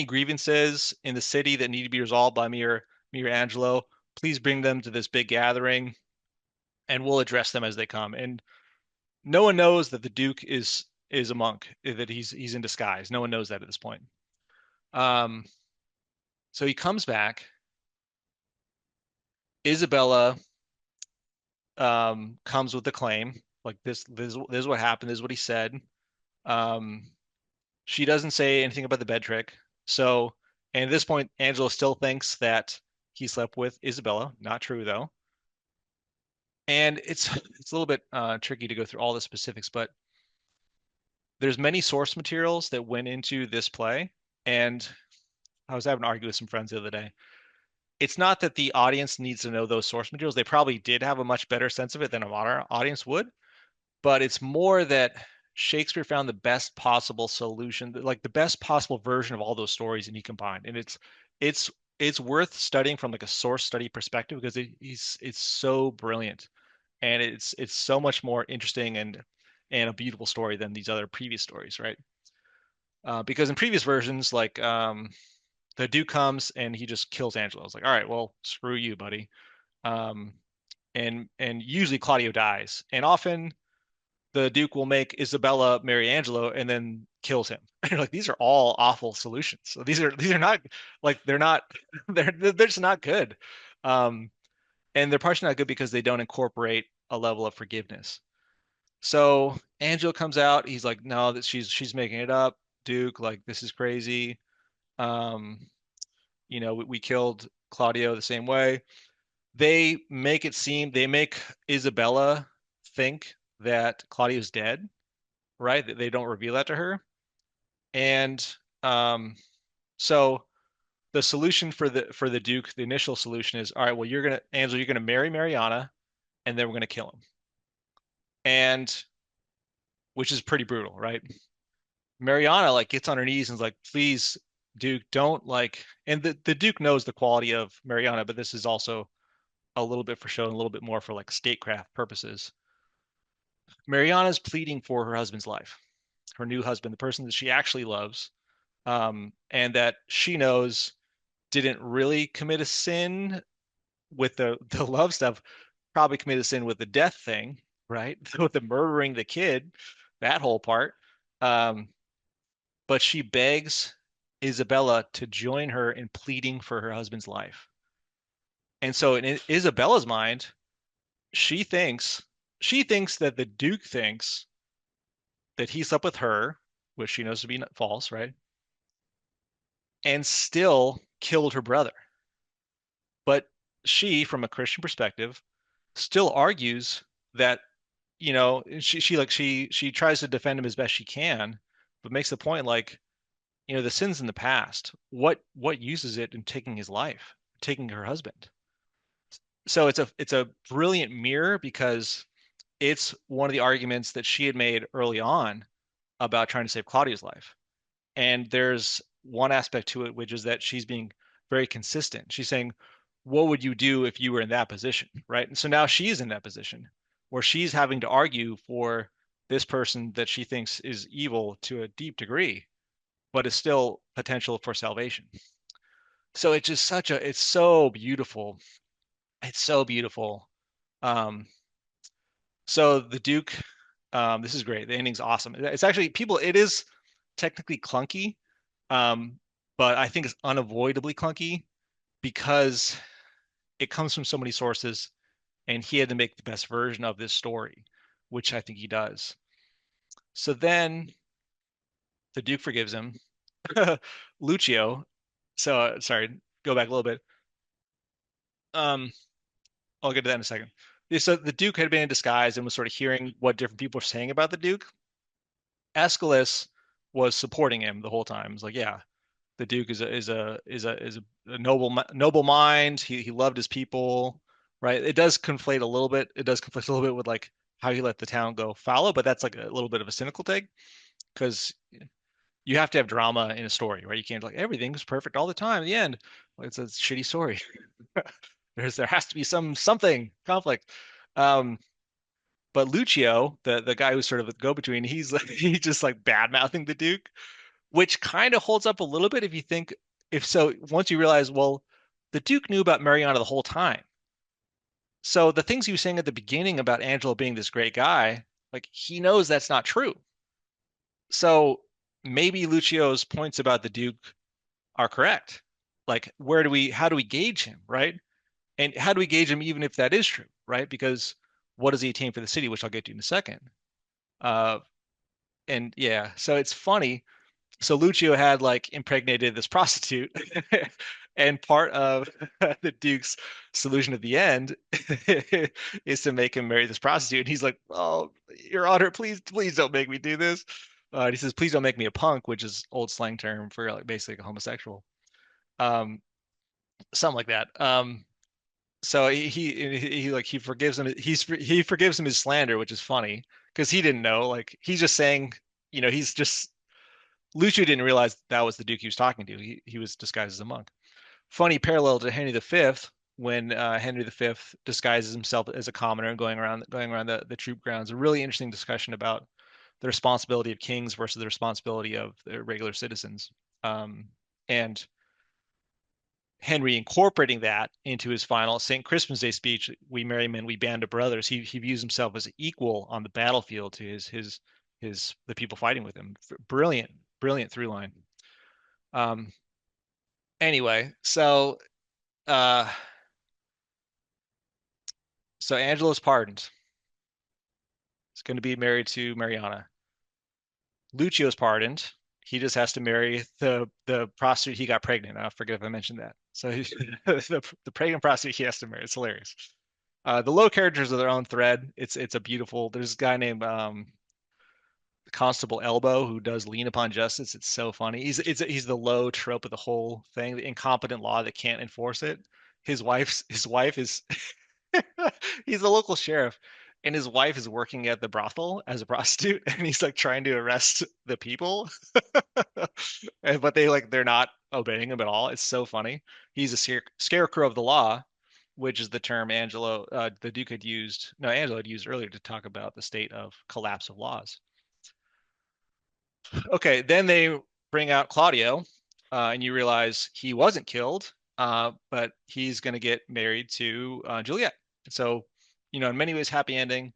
grievances in the city that need to be resolved by me or Angelo, please bring them to this big gathering, and we'll address them as they come. And no one knows that the Duke is a monk, that he's in disguise. No one knows that at this point. Um, so he comes back. Isabella comes with the claim, like this is what happened. This is what he said. Um, she doesn't say anything about the bed trick. So, and at this point, Angelo still thinks that he slept with Isabella. Not true though. And it's a little bit tricky to go through all the specifics, but there's many source materials that went into this play, and I was having an argument with some friends the other day. It's not that the audience needs to know those source materials. They probably did have a much better sense of it than a modern audience would, but it's more that Shakespeare found the best possible solution, like the best possible version of all those stories, and he combined. And it's it's worth studying from like a source study perspective because it's so brilliant, and it's so much more interesting and a beautiful story than these other previous stories, right? Because in previous versions, like the Duke comes and he just kills Angelo. It's like, all right, well, screw you, buddy. Um, and usually Claudio dies, and often the Duke will make Isabella marry Angelo and then kills him. And you're like, these are all awful solutions. So these are not like they're not they're just not good. Um, and they're partially not good because they don't incorporate a level of forgiveness. So Angelo comes out. He's like, no, that she's making it up, Duke. Like this is crazy. Um, we killed Claudio the same way. They make Isabella think that Claudio's dead, right? That they don't reveal that to her. And um, so the solution for the Duke, the initial solution is, all right, well, Angelo, you're gonna marry Mariana, and then we're gonna kill him. And which is pretty brutal, right? Mariana like gets on her knees and is like, please, Duke, don't like, and the Duke knows the quality of Mariana, but this is also a little bit for show and a little bit more for like statecraft purposes. Mariana's pleading for her husband's life, her new husband, the person that she actually loves, and that she knows didn't really commit a sin with the love stuff, probably committed a sin with the death thing, right? With the murdering the kid, that whole part. Um, but she begs Isabella to join her in pleading for her husband's life. And so in Isabella's mind, she thinks she thinks that the Duke thinks that he slept with her, which she knows to be false, right? And still killed her brother. But she, from a Christian perspective, still argues that, she tries to defend him as best she can, but makes the point like, the sins in the past, what uses it in taking his life, taking her husband? So it's a brilliant mirror because it's one of the arguments that she had made early on about trying to save Claudia's life. And there's one aspect to it, which is that she's being very consistent. She's saying, what would you do if you were in that position? Right. And so now she's in that position where she's having to argue for this person that she thinks is evil to a deep degree, but is still potential for salvation. So it's just it's so beautiful. It's so beautiful. Um, so the Duke, this is great. The ending's awesome. It's actually it is technically clunky, um, but I think it's unavoidably clunky because it comes from so many sources, and he had to make the best version of this story, which I think he does. So then the Duke forgives him. Lucio, so sorry, go back a little bit. Um, I'll get to that in a second. Yeah, so the Duke had been in disguise and was sort of hearing what different people were saying about the Duke. Aeschylus was supporting him the whole time. It's like, yeah, the Duke is a noble mind. He loved his people, right? It does conflate a little bit. It does conflict a little bit with like how he let the town go fallow, but that's like a little bit of a cynical take because you have to have drama in a story, right? You can't like everything's perfect all the time. At the end, well, it's a shitty story. There has to be something conflict. Um, but Lucio, the guy who's sort of the go-between, he's just like bad mouthing the Duke, which kind of holds up a little bit if so, once you realize, well, the Duke knew about Mariana the whole time. So the things he was saying at the beginning about Angelo being this great guy, like he knows that's not true. So maybe Lucio's points about the Duke are correct. Like, how do we gauge him, right? And how do we gauge him even if that is true, right? Because what does he attain for the city, which I'll get to in a second. Uh, and yeah, so it's funny. So Lucio had like impregnated this prostitute, and part of the Duke's solution at the end is to make him marry this prostitute. And he's like, "Oh, Your Honor, please don't make me do this." He says, "Please don't make me a punk," which is old slang term for like basically a homosexual, um, something like that. So he forgives him. He forgives him his slander, which is funny because he didn't know. Like he's just saying, he's just Lucio didn't realize that was the Duke he was talking to. He was disguised as a monk. Funny parallel to Henry V when Henry V disguises himself as a commoner and going around the troop grounds. A really interesting discussion about the responsibility of kings versus the responsibility of the regular citizens. Um, and Henry incorporating that into his final St. Crispin's Day speech, "We merry men, we band of brothers." He views himself as equal on the battlefield to his the people fighting with him. Brilliant, brilliant through line. Um, anyway, uh, so Angelo's pardoned. He's going to be married to Mariana. Lucio's pardoned. He just has to marry the prostitute he got pregnant. I forget if I mentioned that. So the pregnant prostitute he has to marry. It's hilarious. The low characters are their own thread. It's a beautiful. There's a guy named Constable Elbow who does lean upon justice. It's so funny. He's the low trope of the whole thing, the incompetent law that can't enforce it. His wife is he's the local sheriff, and his wife is working at the brothel as a prostitute, and he's like trying to arrest the people, but they're not obeying him at all. It's so funny. He's a scarecrow of the law, which is the term the Duke had used, no, Angelo had used earlier to talk about the state of collapse of laws. Okay, then they bring out Claudio, and you realize he wasn't killed, but he's going to get married to Juliet. So, in many ways, happy ending.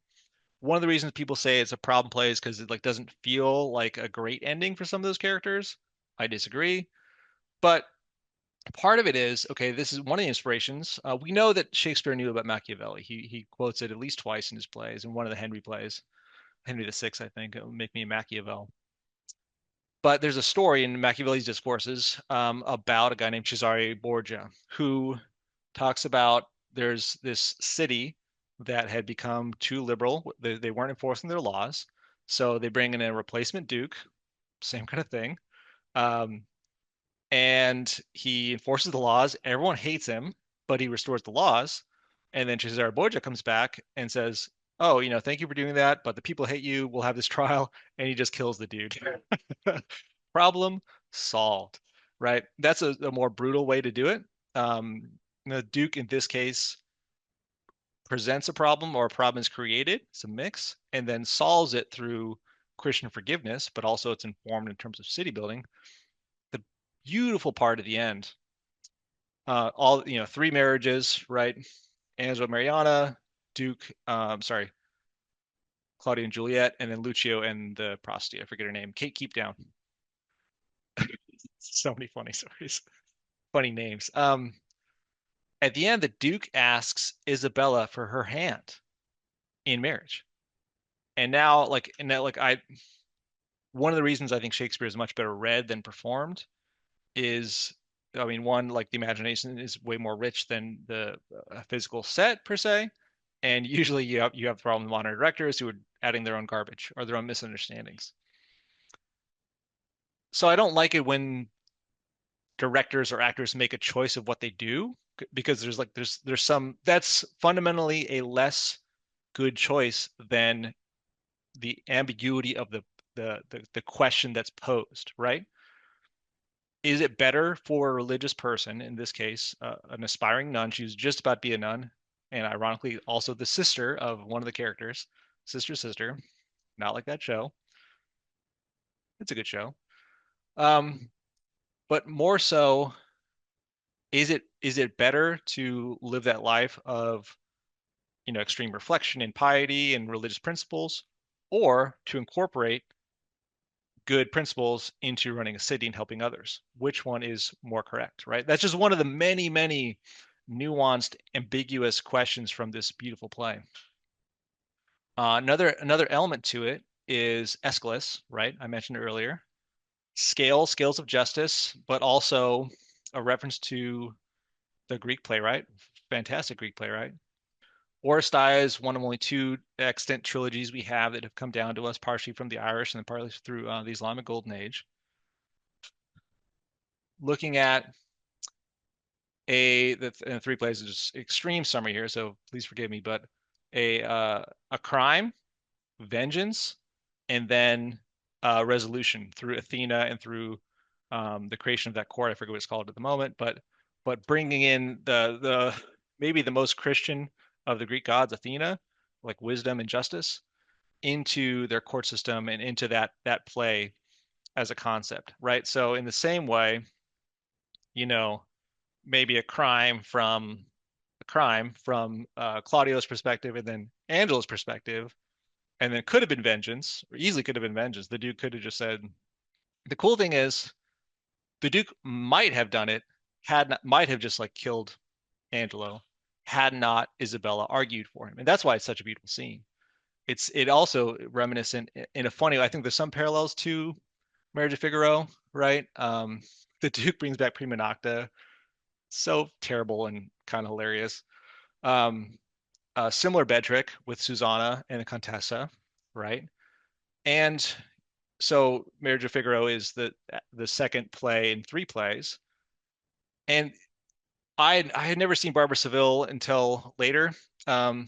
One of the reasons people say it's a problem play is because it like doesn't feel like a great ending for some of those characters. I disagree, but part of it is okay. This is one of the inspirations. We know that Shakespeare knew about Machiavelli. He quotes it at least twice in his plays, in one of the Henry plays, Henry the Sixth, I think. It'll make me a Machiavel. But there's a story in Machiavelli's Discourses about a guy named Cesare Borgia who talks about there's this city that had become too liberal. They weren't enforcing their laws. So they bring in a replacement duke, same kind of thing. Um, and he enforces the laws. Everyone hates him, but he restores the laws. And then Cesare Borgia comes back and says, "Oh, thank you for doing that, but the people hate you. We'll have this trial." And he just kills the dude. Problem solved, right? That's a more brutal way to do it. Um, the Duke in this case presents a problem or a problem is created, it's a mix, and then solves it through Christian forgiveness, but also it's informed in terms of city building. The beautiful part at the end, all three marriages, right? Angelo Mariana, Duke, sorry, Claudia and Juliet, and then Lucio and the prostitute. I forget her name. Kate Keep Down. So many funny stories, funny names. At the end, the Duke asks Isabella for her hand in marriage. And now, one of the reasons I think Shakespeare is much better read than performed is, I mean, one, like the imagination is way more rich than the physical set per se. And usually you have the problem with modern directors who are adding their own garbage or their own misunderstandings. So I don't like it when directors or actors make a choice of what they do because there's some that's fundamentally a less good choice than the ambiguity of the question that's posed, right? Is it better for a religious person, in this case, an aspiring nun, she's just about to be a nun, and ironically also the sister of one of the characters, sister, not like that show. It's a good show. Um, but more so, is it better to live that life of extreme reflection and piety and religious principles, or to incorporate good principles into running a city and helping others? Which one is more correct, right? That's just one of the many, many nuanced, ambiguous questions from this beautiful play. Another element to it is Aeschylus, right? I mentioned earlier. Scales of justice, but also a reference to the Greek playwright, fantastic Greek playwright. Oresteia is one of only two extant trilogies we have that have come down to us, partially from the Irish and then partly through the Islamic Golden Age. Looking at the three plays is just extreme summary here, so please forgive me, but a crime, vengeance, and then resolution through Athena and through the creation of that court. I forget what it's called at the moment, but bringing in the maybe the most Christian of the Greek gods, Athena, like wisdom and justice, into their court system and into that play as a concept, right? So in the same way, you know, maybe a crime from Claudio's perspective and then Angela's perspective, and then could have been vengeance, or easily could have been vengeance. The Duke could have just said, the cool thing is the Duke might have done it, might have just like killed Angelo, had not Isabella argued for him. And that's why it's such a beautiful scene. It also reminiscent in a funny way. I think there's some parallels to Marriage of Figaro, right? The Duke brings back prima nocta, so terrible and kind of hilarious. Um, a similar bed trick with Susanna and the Contessa, right? And so Marriage of Figaro is the second play in three plays. And I had never seen Barbara Seville until later. Um,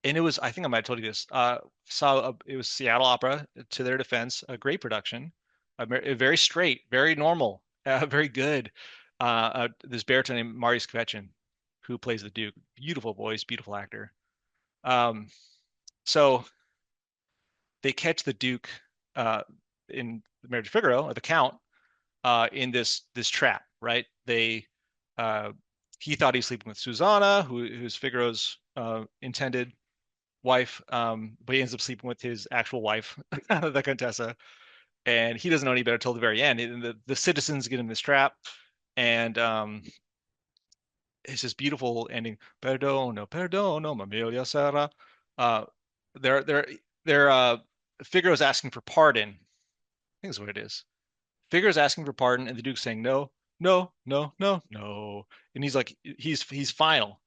and it was, I think I might have told you this. It was Seattle Opera, to their defense, a great production, very straight, very normal, very good. This baritone named Marius Kvetchin, who plays the Duke, beautiful voice, beautiful actor. Um, so they catch the Duke in the Marriage of Figaro, or the Count, in this trap, right? Uh, he thought he was sleeping with Susanna, who's Figaro's intended wife, but he ends up sleeping with his actual wife, the Contessa, and he doesn't know any better till the very end. And the citizens get in this trap, and it's this beautiful ending. Perdono, perdono, Mamilia Sera. Uh, they're they're they're Figaro's asking for pardon. I think that's what it is. Figaro's asking for pardon, and the Duke's saying no, no, no, no, no, and he's like he's final.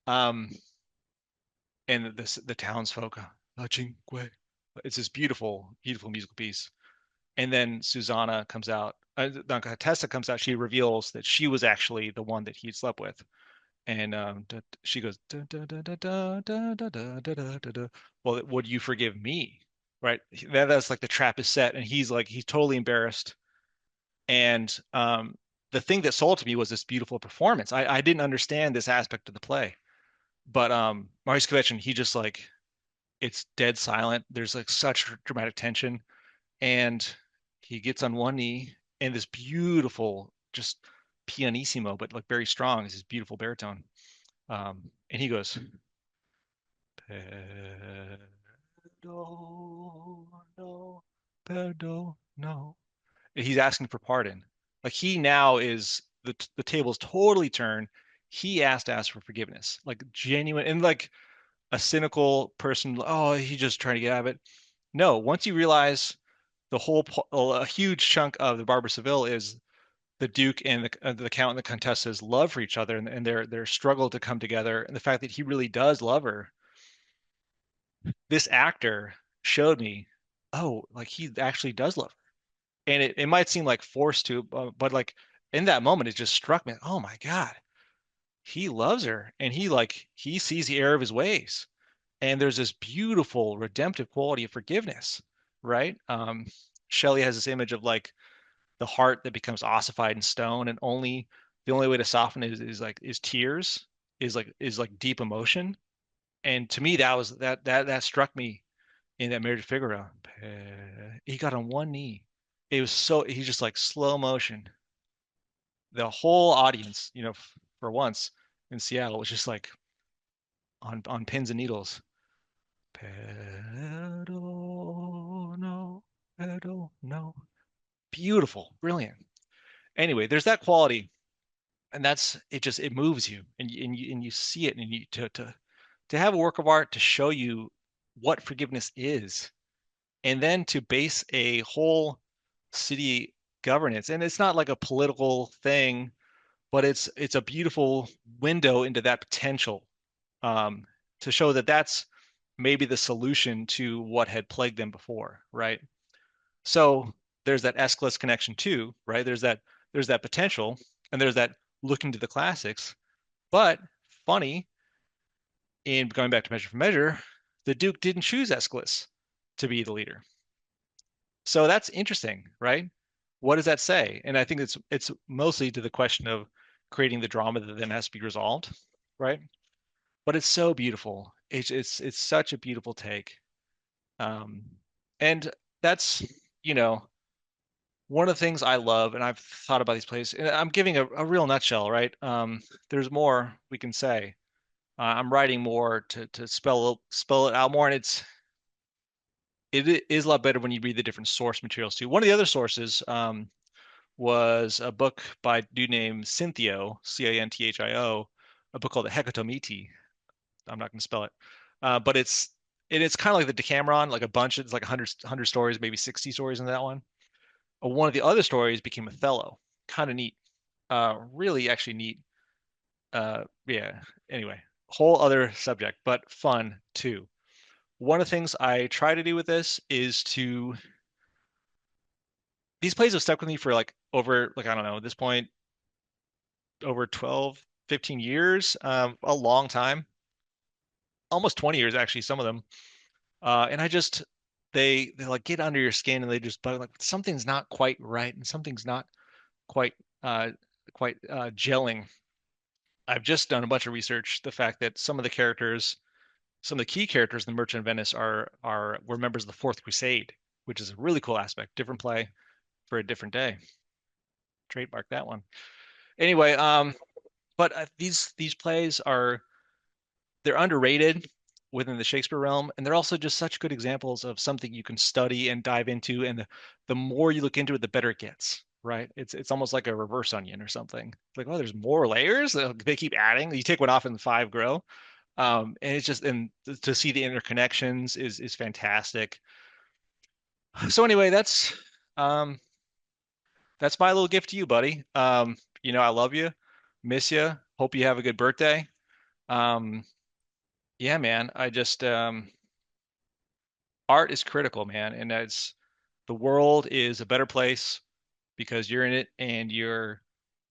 Um, and the townsfolk, La Cinque. It's this beautiful, beautiful musical piece. And then Susanna comes out. Tessa comes out. She reveals that she was actually the one that he slept with, and she goes, "Da, da, da, da, da, da, da, da, da, da, da. Well, would you forgive me?" Right? That's like the trap is set, and he's totally embarrassed. And the thing that sold to me was this beautiful performance. I didn't understand this aspect of the play, but Maurice Kvetchin, he just like it's dead silent. There's like such dramatic tension, and he gets on one knee, and this beautiful, just pianissimo, but like very strong, is this beautiful baritone. And he goes, Perdono, perdono. And he's asking for pardon. Like he now is the table's totally turned. He asked to ask for forgiveness, like genuine and like a cynical person. Oh, he's just trying to get out of it. No, once you realize a huge chunk of the Barber Seville is the Duke and the Count and the Contessa's love for each other, and their struggle to come together, and the fact that he really does love her. This actor showed me, oh, like he actually does love her, and it might seem like forced to, but like in that moment, it just struck me. Oh my God, he loves her, and he sees the error of his ways, and there's this beautiful redemptive quality of forgiveness, right? Shelley has this image of like the heart that becomes ossified in stone, and only the only way to soften it is tears, is like deep emotion. And to me, that struck me in that Marriage of Figaro. He got on one knee. It was so he's just like slow motion. The whole audience, for once in Seattle was just like on pins and needles. Perdono, perdono. Beautiful, brilliant. Anyway, there's that quality, and that's it. Just it moves you, and you see it, and you to have a work of art to show you what forgiveness is, and then to base a whole city governance, and it's not like a political thing, but it's a beautiful window into that potential, um, to show that that's maybe the solution to what had plagued them before, right? So there's that Aeschylus connection too, right? There's that potential, and there's that looking to the classics. But funny, in going back to Measure for Measure, the Duke didn't choose Aeschylus to be the leader. So that's interesting, right? What does that say? And I think it's mostly to the question of creating the drama that then has to be resolved, right? But it's so beautiful. It's such a beautiful take. Um, and that's, you know, one of the things I love, and I've thought about these plays, and I'm giving a real nutshell, right? There's more we can say. I'm writing more to spell it out more, and it is a lot better when you read the different source materials too. One of the other sources was a book by a dude named Cinthio, Canthio, a book called the Hecatomiti. I'm not going to spell it, but it's kind of like the Decameron, like a bunch. It's like 100 stories, maybe 60 stories in that one. One of the other stories became Othello. Kind of neat. Really actually neat. Yeah. Anyway, whole other subject, but fun too. One of the things I try to do with this is to these plays have stuck with me for like over like I don't know, at this point over 12, 15 years, a long time. almost 20 years actually, some of them. And I just they like get under your skin and they just but like something's not quite right and something's not quite uh gelling. I've just done a bunch of research. The fact that some of the key characters in the Merchant of Venice are were members of the Fourth Crusade, which is a really cool aspect. Different play for a different day. Trademark that one. Anyway, but these plays are they're underrated within the Shakespeare realm, and they're also just such good examples of something you can study and dive into, and the more you look into it, the better it gets, right? It's almost like a reverse onion or something. Like, oh, there's more layers. They keep adding. You take one off and five grow. And it's just and to see the interconnections is fantastic. So anyway, um that's my little gift to you, buddy. I love you, miss you. Hope you have a good birthday. Um, yeah, man. I just art is critical, man, and it's the world is a better place because you're in it and you're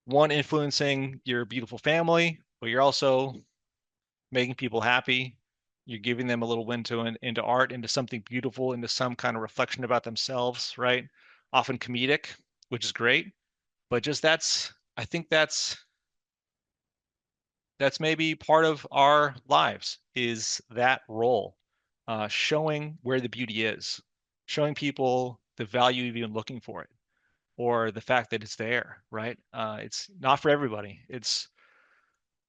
one influencing your beautiful family, but you're also making people happy. You're giving them a little window into art, into something beautiful, into some kind of reflection about themselves, right? Often comedic, which is great, but just I think that's maybe part of our lives is that role, showing where the beauty is, showing people the value of even looking for it, or the fact that it's there, right? It's not for everybody. It's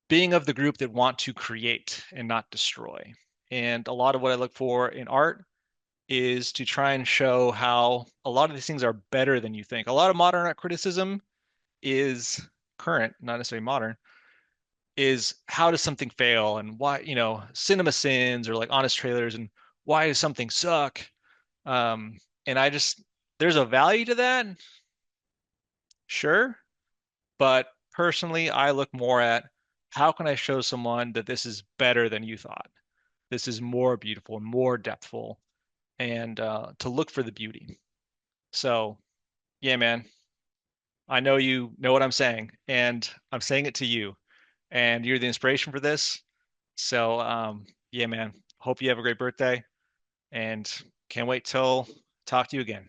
being of the group that want to create and not destroy. And a lot of what I look for in art is to try and show how a lot of these things are better than you think. A lot of modern art criticism is current, not necessarily modern, is how does something fail and why, cinema sins or like honest trailers and why does something suck? Um, and there's a value to that, sure. But personally, I look more at how can I show someone that this is better than you thought? This is more beautiful, more depthful, and to look for the beauty. So, yeah, man, I know you know what I'm saying, and I'm saying it to you, and you're the inspiration for this. So, yeah, man, hope you have a great birthday, and can't wait till talk to you again.